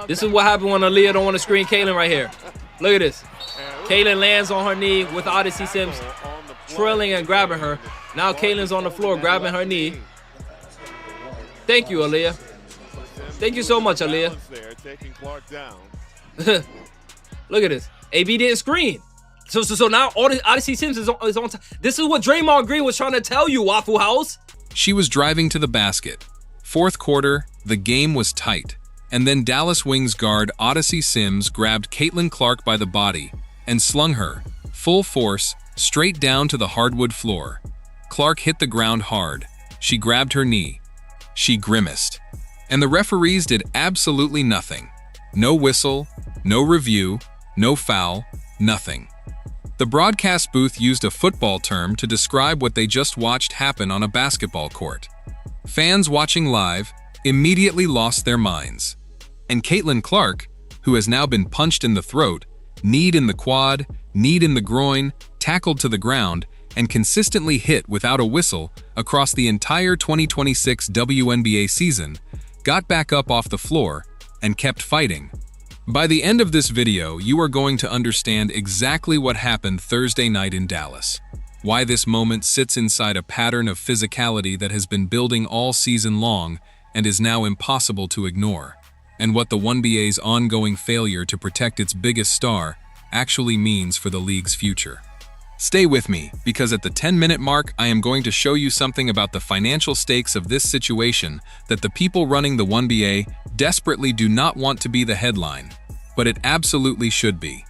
This is what happened when Aaliyah don't want to screen Kaylin right here. Look at this. Kaylin lands on her knee with Odyssey Sims trailing and grabbing her. Now Kaylin's on the floor grabbing her knee. Thank you, Aaliyah. Thank you so much, Aaliyah. Look at this. AB didn't screen. So now Odyssey Sims is on top. This is what Draymond Green was trying to tell you, Waffle House. She was driving to the basket. Fourth quarter, the game was tight. And then Dallas Wings guard Odyssey Sims grabbed Caitlin Clark by the body and slung her, full force, straight down to the hardwood floor. Clark hit the ground hard. She grabbed her knee. She grimaced. And the referees did absolutely nothing. No whistle, no review, no foul, nothing. The broadcast booth used a football term to describe what they just watched happen on a basketball court. Fans watching live immediately lost their minds. And Caitlin Clark, who has now been punched in the throat, kneed in the quad, kneed in the groin, tackled to the ground, and consistently hit without a whistle across the entire 2026 WNBA season, got back up off the floor and kept fighting. By the end of this video, you are going to understand exactly what happened Thursday night in Dallas, why this moment sits inside a pattern of physicality that has been building all season long and is now impossible to ignore, and what the WNBA's ongoing failure to protect its biggest star actually means for the league's future. Stay with me, because at the 10-minute mark, I am going to show you something about the financial stakes of this situation that the people running the WNBA desperately do not want to be the headline, but it absolutely should be.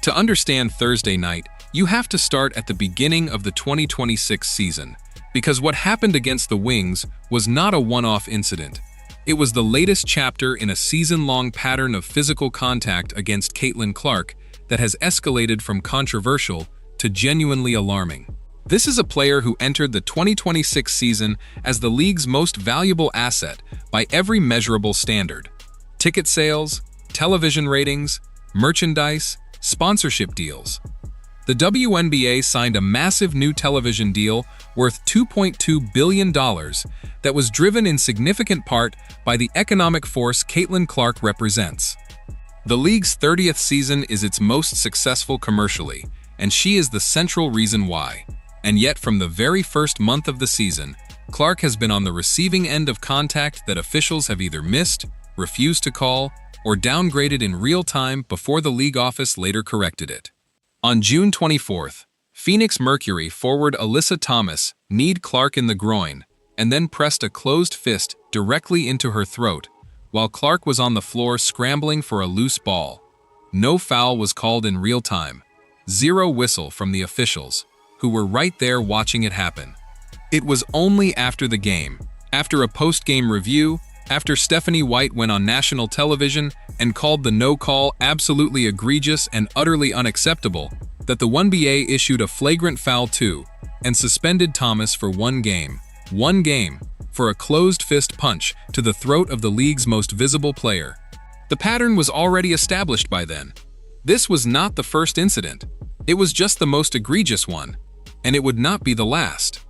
To understand Thursday night, you have to start at the beginning of the 2026 season, because what happened against the Wings was not a one-off incident. It was the latest chapter in a season-long pattern of physical contact against Caitlin Clark that has escalated from controversial to genuinely alarming. This is a player who entered the 2026 season as the league's most valuable asset by every measurable standard. Ticket sales, television ratings, merchandise, sponsorship deals. The WNBA signed a massive new television deal worth $2.2 billion that was driven in significant part by the economic force Caitlin Clark represents. The league's 30th season is its most successful commercially, and she is the central reason why. And yet, from the very first month of the season, Clark has been on the receiving end of contact that officials have either missed, refused to call, or downgraded in real time before the league office later corrected it. On June 24th, Phoenix Mercury forward Alyssa Thomas kneed Clark in the groin and then pressed a closed fist directly into her throat while Clark was on the floor scrambling for a loose ball. No foul was called in real time. Zero whistle from the officials, who were right there watching it happen. It was only after the game, after a post-game review, after Stephanie White went on national television and called the no call absolutely egregious and utterly unacceptable, that the WNBA issued a flagrant foul too and suspended Thomas for one game, for a closed fist punch to the throat of the league's most visible player. The pattern was already established by then. This was not the first incident. It was just the most egregious one, and it would not be the last.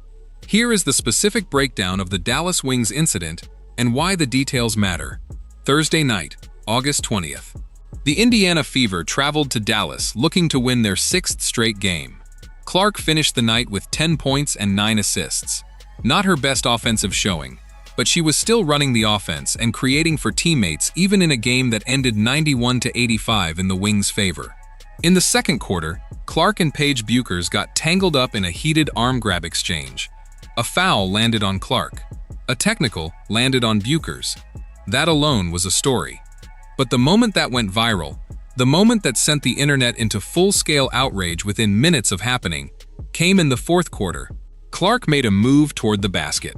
Here is the specific breakdown of the Dallas Wings incident and why the details matter. Thursday night, August 20th. The Indiana Fever traveled to Dallas looking to win their 6th straight game. Clark finished the night with 10 points and 9 assists. Not her best offensive showing, but she was still running the offense and creating for teammates even in a game that ended 91-85 in the Wings' favor. In the second quarter, Clark and Paige Buchers got tangled up in a heated arm grab exchange. A foul landed on Clark. A technical landed on Buchers. That alone was a story. But the moment that went viral, the moment that sent the internet into full-scale outrage within minutes of happening, came in the fourth quarter. Clark made a move toward the basket.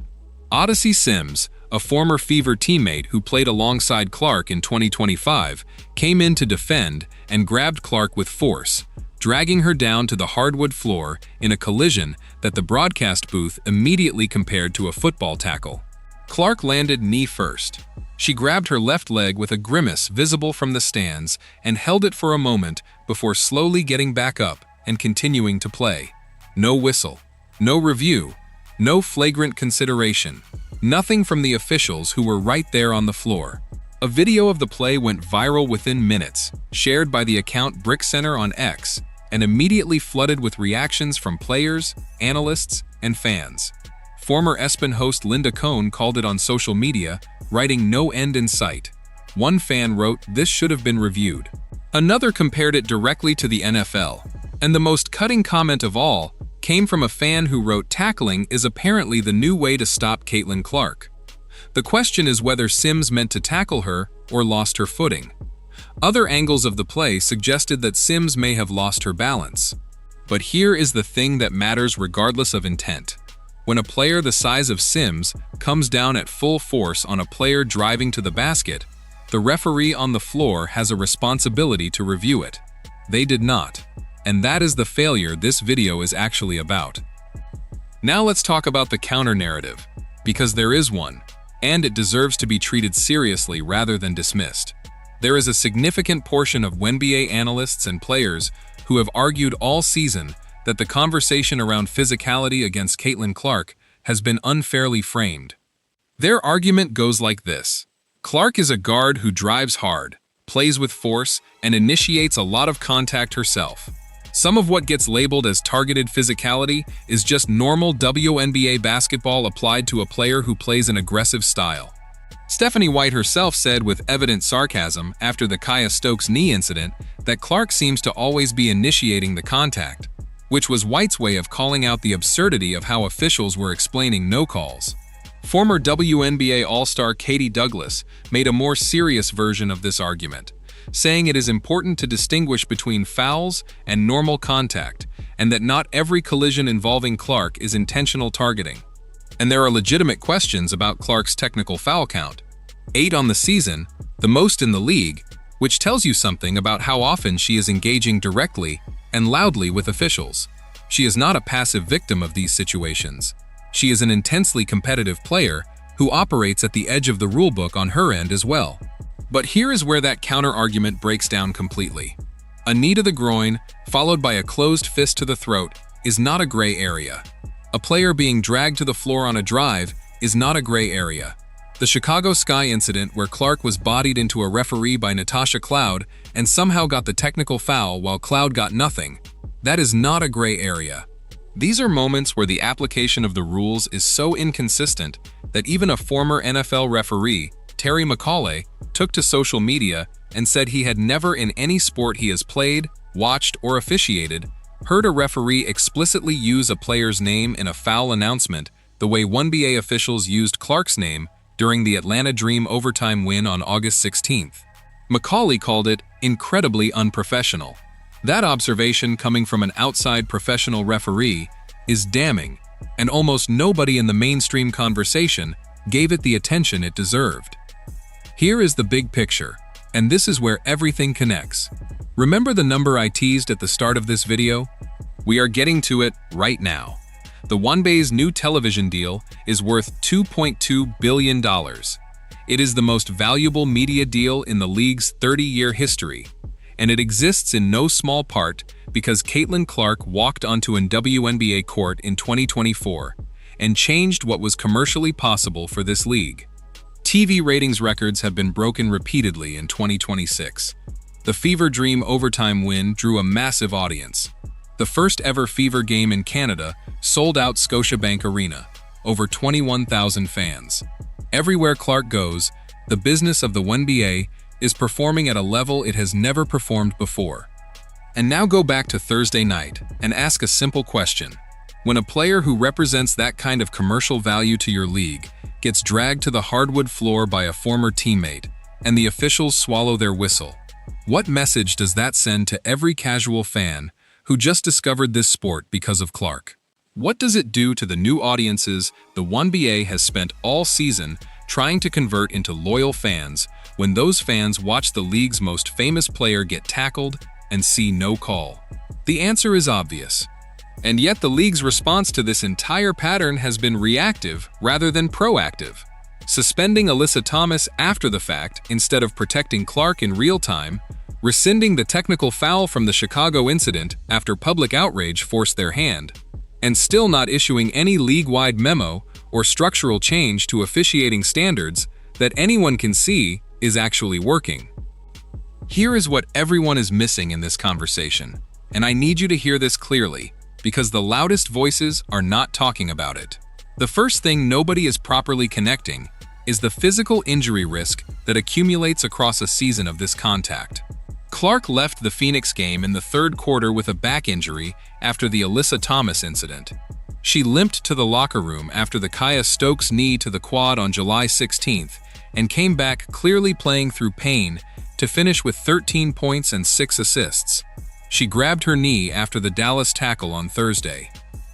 Odyssey Sims, a former Fever teammate who played alongside Clark in 2025, came in to defend and grabbed Clark with force, dragging her down to the hardwood floor in a collision that the broadcast booth immediately compared to a football tackle. Clark landed knee first. She grabbed her left leg with a grimace visible from the stands and held it for a moment before slowly getting back up and continuing to play. No whistle, no review, no flagrant consideration, nothing from the officials who were right there on the floor. A video of the play went viral within minutes, shared by the account Brick Center on X, and immediately flooded with reactions from players, analysts, and fans. Former ESPN host Linda Cohn called it on social media, writing "no end in sight." One fan wrote, "This should have been reviewed." Another compared it directly to the NFL. And the most cutting comment of all came from a fan who wrote, "Tackling is apparently the new way to stop Caitlin Clark. The question is whether Sims meant to tackle her or lost her footing." Other angles of the play suggested that Sims may have lost her balance. But here is the thing that matters regardless of intent. When a player the size of Sims comes down at full force on a player driving to the basket, the referee on the floor has a responsibility to review it. They did not. And that is the failure this video is actually about. Now let's talk about the counter-narrative, because there is one, and it deserves to be treated seriously rather than dismissed. There is a significant portion of WNBA analysts and players who have argued all season that the conversation around physicality against Caitlin Clark has been unfairly framed. Their argument goes like this: Clark is a guard who drives hard, plays with force, and initiates a lot of contact herself. Some of what gets labeled as targeted physicality is just normal WNBA basketball applied to a player who plays an aggressive style. Stephanie White herself said with evident sarcasm after the Kaya Stokes knee incident that Clark seems to always be initiating the contact, which was White's way of calling out the absurdity of how officials were explaining no calls. Former WNBA All-Star Katie Douglas made a more serious version of this argument, saying it is important to distinguish between fouls and normal contact, and that not every collision involving Clark is intentional targeting. And there are legitimate questions about Clark's technical foul count. 8 on the season, the most in the league, which tells you something about how often she is engaging directly and loudly with officials. She is not a passive victim of these situations. She is an intensely competitive player who operates at the edge of the rulebook on her end as well. But here is where that counter-argument breaks down completely. A knee to the groin, followed by a closed fist to the throat, is not a gray area. A player being dragged to the floor on a drive is not a gray area. The Chicago Sky incident where Clark was bodied into a referee by Natasha Cloud and somehow got the technical foul while Cloud got nothing, that is not a gray area. These are moments where the application of the rules is so inconsistent that even a former NFL referee, Terry McCauley, took to social media and said he had never in any sport he has played, watched, or officiated heard a referee explicitly use a player's name in a foul announcement the way WNBA officials used Clark's name during the Atlanta Dream overtime win on August 16th. McCauley called it incredibly unprofessional. That observation coming from an outside professional referee is damning, and almost nobody in the mainstream conversation gave it the attention it deserved. Here is the big picture, and this is where everything connects. Remember the number I teased at the start of this video? We are getting to it right now. The WNBA's new television deal is worth $2.2 billion. It is the most valuable media deal in the league's 30-year history, and it exists in no small part because Caitlin Clark walked onto an WNBA court in 2024 and changed what was commercially possible for this league. TV ratings records have been broken repeatedly in 2026. The Fever Dream overtime win drew a massive audience. The first ever Fever game in Canada sold out Scotiabank Arena, over 21,000 fans. Everywhere Clark goes, the business of the WNBA is performing at a level it has never performed before. And now go back to Thursday night and ask a simple question. When a player who represents that kind of commercial value to your league gets dragged to the hardwood floor by a former teammate, and the officials swallow their whistle, what message does that send to every casual fan who just discovered this sport because of Clark? What does it do to the new audiences the WNBA has spent all season trying to convert into loyal fans when those fans watch the league's most famous player get tackled and see no call? The answer is obvious. And yet the league's response to this entire pattern has been reactive rather than proactive. Suspending Alyssa Thomas after the fact instead of protecting Clark in real time, rescinding the technical foul from the Chicago incident after public outrage forced their hand, and still not issuing any league-wide memo or structural change to officiating standards that anyone can see is actually working. Here is what everyone is missing in this conversation, and I need you to hear this clearly, because the loudest voices are not talking about it. The first thing nobody is properly connecting is the physical injury risk that accumulates across a season of this contact. Clark left the Phoenix game in the third quarter with a back injury after the Alyssa Thomas incident. She limped to the locker room after the Kaya Stokes knee to the quad on July 16th and came back clearly playing through pain to finish with 13 points and 6 assists. She grabbed her knee after the Dallas tackle on Thursday.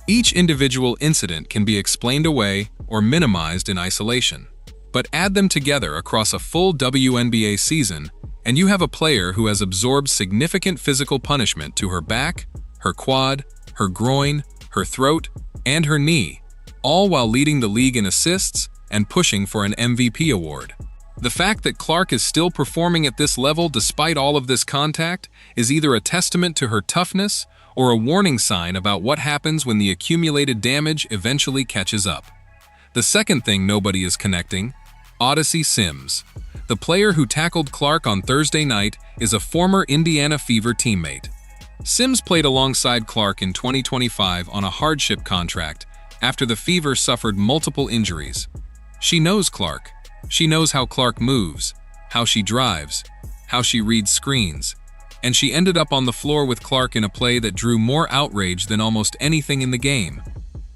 Each individual incident can be explained away or minimized in isolation. But add them together across a full WNBA season, and you have a player who has absorbed significant physical punishment to her back, her quad, her groin, her throat, and her knee, all while leading the league in assists and pushing for an MVP award. The fact that Clark is still performing at this level despite all of this contact is either a testament to her toughness or a warning sign about what happens when the accumulated damage eventually catches up. The second thing nobody is connecting: Odyssey Sims. The player who tackled Clark on Thursday night is a former Indiana Fever teammate. Sims played alongside Clark in 2025 on a hardship contract after the Fever suffered multiple injuries. She knows Clark. She knows how Clark moves, how she drives, how she reads screens, and she ended up on the floor with Clark in a play that drew more outrage than almost anything in the game.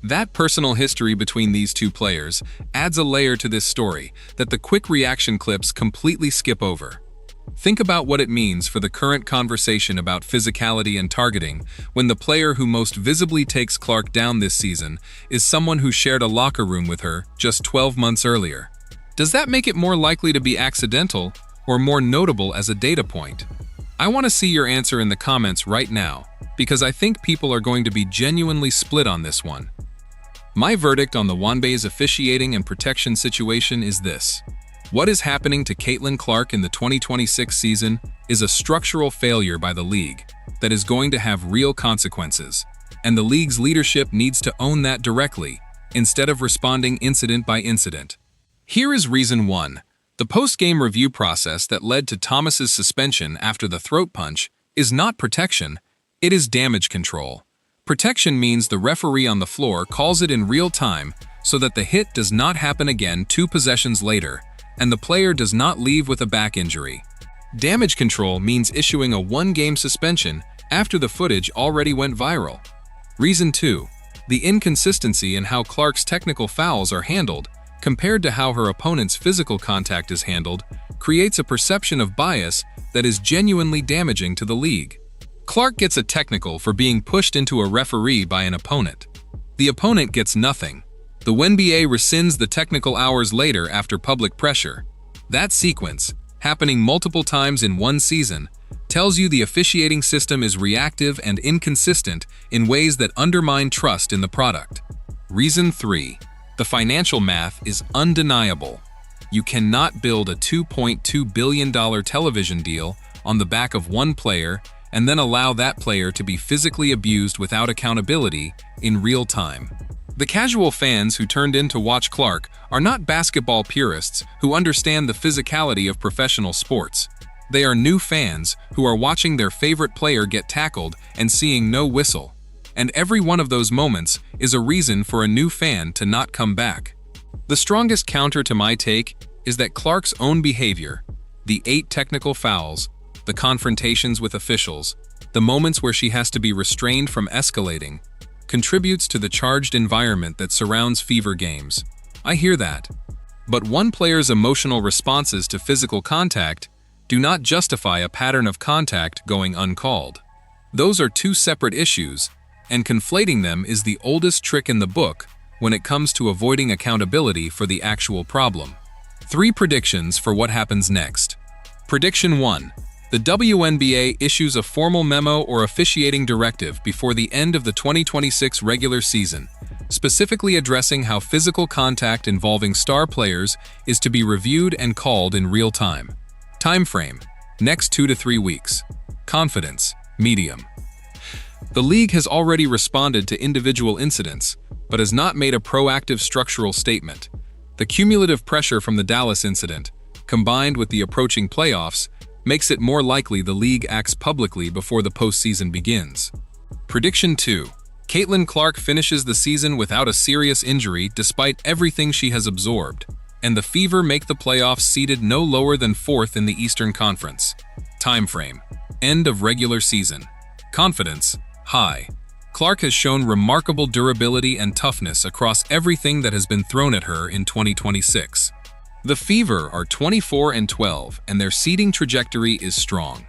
That personal history between these two players adds a layer to this story that the quick reaction clips completely skip over. Think about what it means for the current conversation about physicality and targeting when the player who most visibly takes Clark down this season is someone who shared a locker room with her just 12 months earlier. Does that make it more likely to be accidental or more notable as a data point? I want to see your answer in the comments right now, because I think people are going to be genuinely split on this one. My verdict on the WNBA's officiating and protection situation is this. What is happening to Caitlin Clark in the 2026 season is a structural failure by the league that is going to have real consequences, and the league's leadership needs to own that directly, instead of responding incident by incident. Here is reason 1. The post-game review process that led to Thomas's suspension after the throat punch is not protection, it is damage control. Protection means the referee on the floor calls it in real time so that the hit does not happen again 2 possessions later, and the player does not leave with a back injury. Damage control means issuing a 1-game suspension after the footage already went viral. Reason 2. The inconsistency in how Clark's technical fouls are handled compared to how her opponent's physical contact is handled creates a perception of bias that is genuinely damaging to the league. Clark gets a technical for being pushed into a referee by an opponent. The opponent gets nothing. The WNBA rescinds the technical hours later after public pressure. That sequence, happening multiple times in one season, tells you the officiating system is reactive and inconsistent in ways that undermine trust in the product. Reason 3. The financial math is undeniable. You cannot build a $2.2 billion television deal on the back of one player and then allow that player to be physically abused without accountability in real time. The casual fans who turned in to watch Clark are not basketball purists who understand the physicality of professional sports. They are new fans who are watching their favorite player get tackled and seeing no whistle. And every one of those moments is a reason for a new fan to not come back. The strongest counter to my take is that Clark's own behavior, the 8 technical fouls, the confrontations with officials, the moments where she has to be restrained from escalating, contributes to the charged environment that surrounds Fever games. I hear that. But one player's emotional responses to physical contact do not justify a pattern of contact going uncalled. Those are 2 separate issues, and conflating them is the oldest trick in the book when it comes to avoiding accountability for the actual problem. 3 predictions for what happens next. Prediction 1. The WNBA issues a formal memo or officiating directive before the end of the 2026 regular season, specifically addressing how physical contact involving star players is to be reviewed and called in real time. Time frame: next 2 to 3 weeks. Confidence: medium. The league has already responded to individual incidents, but has not made a proactive structural statement. The cumulative pressure from the Dallas incident, combined with the approaching playoffs, makes it more likely the league acts publicly before the postseason begins. Prediction 2. Caitlin Clark finishes the season without a serious injury despite everything she has absorbed, and the Fever make the playoffs seated no lower than 4th in the Eastern Conference. Time frame: end of regular season. Confidence: high. Clark has shown remarkable durability and toughness across everything that has been thrown at her in 2026. The Fever are 24-12, and their seeding trajectory is strong.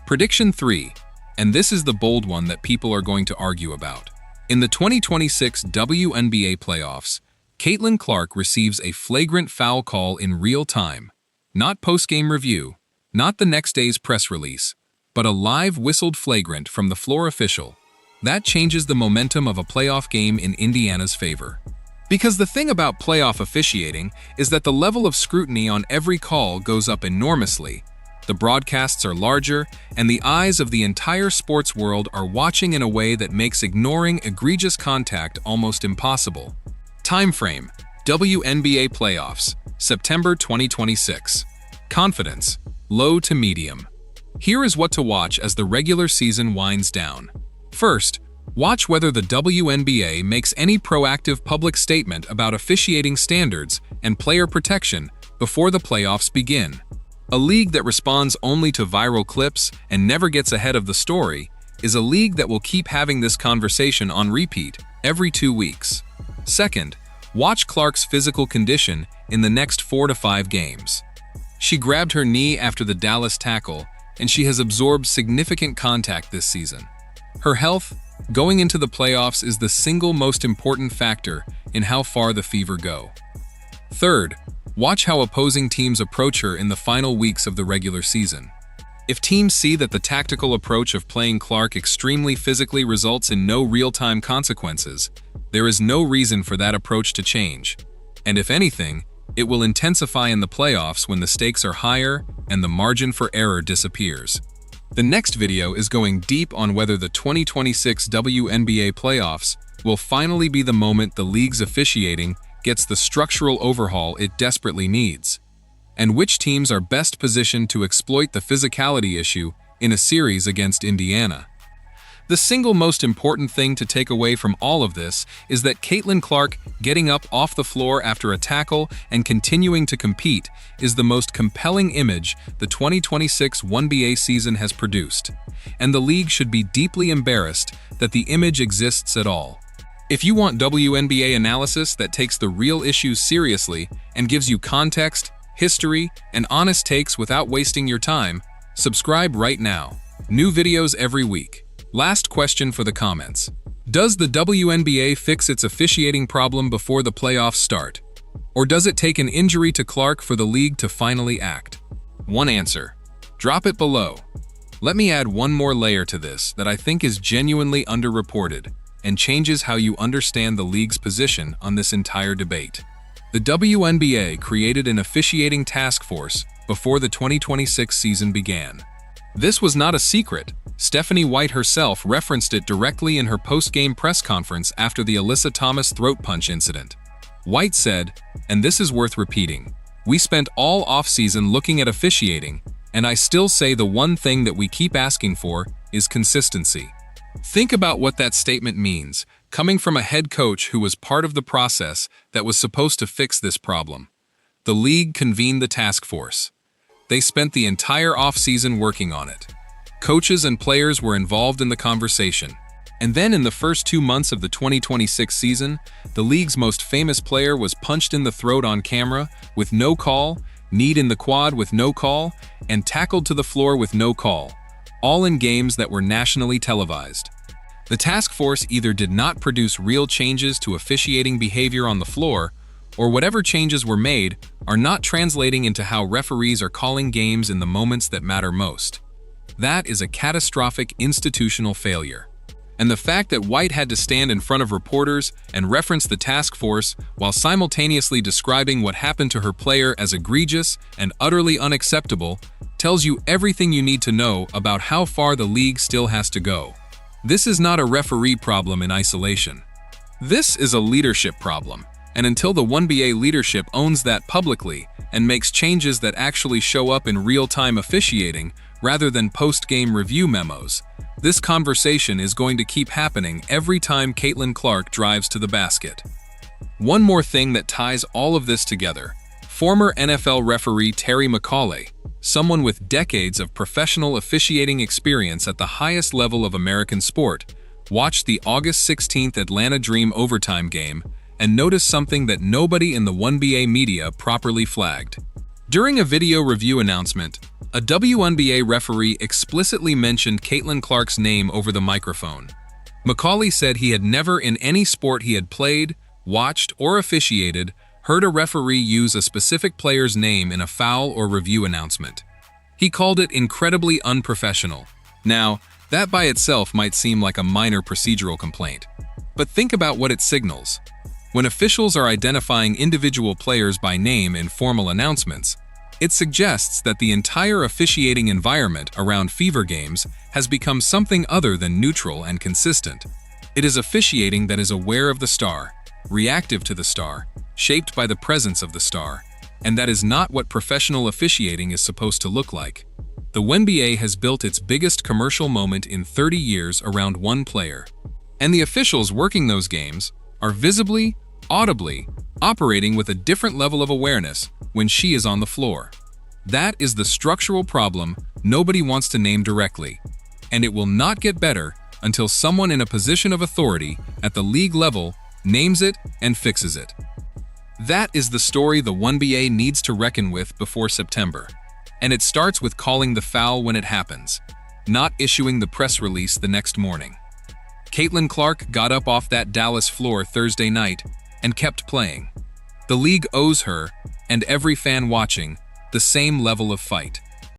Prediction 3, and this is the bold one that people are going to argue about. In the 2026 WNBA playoffs, Caitlin Clark receives a flagrant foul call in real time. Not post-game review, not the next day's press release, but a live whistled flagrant from the floor official. That changes the momentum of a playoff game in Indiana's favor. Because the thing about playoff officiating is that the level of scrutiny on every call goes up enormously. The broadcasts are larger, and the eyes of the entire sports world are watching in a way that makes ignoring egregious contact almost impossible. Time frame: WNBA playoffs, September 2026. Confidence: low to medium. Here is what to watch as the regular season winds down. First, watch whether the WNBA makes any proactive public statement about officiating standards and player protection before the playoffs begin. A league that responds only to viral clips and never gets ahead of the story is a league that will keep having this conversation on repeat every 2 weeks. Second, watch Clark's physical condition in the next 4 to 5 games. She grabbed her knee after the Dallas tackle, and she has absorbed significant contact this season. Her health, going into the playoffs, is the single most important factor in how far the Fever go. Third, watch how opposing teams approach her in the final weeks of the regular season. If teams see that the tactical approach of playing Clark extremely physically results in no real-time consequences, there is no reason for that approach to change. And if anything, it will intensify in the playoffs when the stakes are higher and the margin for error disappears. The next video is going deep on whether the 2026 WNBA playoffs will finally be the moment the league's officiating gets the structural overhaul it desperately needs, and which teams are best positioned to exploit the physicality issue in a series against Indiana. The single most important thing to take away from all of this is that Caitlin Clark getting up off the floor after a tackle and continuing to compete is the most compelling image the 2026 WNBA season has produced, and the league should be deeply embarrassed that the image exists at all. If you want WNBA analysis that takes the real issues seriously and gives you context, history, and honest takes without wasting your time, subscribe right now. New videos every week. Last question for the comments. Does the WNBA fix its officiating problem before the playoffs start? Or does it take an injury to Clark for the league to finally act? One answer. Drop it below. Let me add one more layer to this that I think is genuinely underreported and changes how you understand the league's position on this entire debate. The WNBA created an officiating task force before the 2026 season began. This was not a secret. Stephanie White herself referenced it directly in her post-game press conference after the Alyssa Thomas throat punch incident. White said, and this is worth repeating, "We spent all offseason looking at officiating, and I still say the one thing that we keep asking for is consistency." Think about what that statement means, coming from a head coach who was part of the process that was supposed to fix this problem. The league convened the task force. They spent the entire offseason working on it. Coaches and players were involved in the conversation. And then in the first 2 months of the 2026 season, the league's most famous player was punched in the throat on camera with no call, kneed in the quad with no call, and tackled to the floor with no call, all in games that were nationally televised. The task force either did not produce real changes to officiating behavior on the floor, or whatever changes were made are not translating into how referees are calling games in the moments that matter most. That is a catastrophic institutional failure. And the fact that White had to stand in front of reporters and reference the task force while simultaneously describing what happened to her player as egregious and utterly unacceptable tells you everything you need to know about how far the league still has to go. This is not a referee problem in isolation. This is a leadership problem, And until the WNBA leadership owns that publicly and makes changes that actually show up in real-time officiating rather than post-game review memos, this conversation is going to keep happening every time Caitlin Clark drives to the basket. One more thing that ties all of this together: former NFL referee Terry McAulay, someone with decades of professional officiating experience at the highest level of American sport, watched the August 16th Atlanta Dream overtime game and noticed something that nobody in the WNBA media properly flagged. During a video review announcement, a WNBA referee explicitly mentioned Caitlin Clark's name over the microphone. McAulay said he had never in any sport he had played, watched, or officiated heard a referee use a specific player's name in a foul or review announcement. He called it incredibly unprofessional. Now, that by itself might seem like a minor procedural complaint, but think about what it signals. When officials are identifying individual players by name in formal announcements, it suggests that the entire officiating environment around fever games has become something other than neutral and consistent. It is officiating that is aware of the star, reactive to the star, shaped by the presence of the star, and that is not what professional officiating is supposed to look like. The WNBA has built its biggest commercial moment in 30 years around one player, and the officials working those games are visibly, audibly, operating with a different level of awareness when she is on the floor. That is the structural problem nobody wants to name directly, and it will not get better until someone in a position of authority at the league level names it and fixes it. That is the story the WNBA needs to reckon with before September, and it starts with calling the foul when it happens, not issuing the press release the next morning. Caitlin Clark got up off that Dallas floor Thursday night and kept playing. The league owes her, and every fan watching, the same level of fight.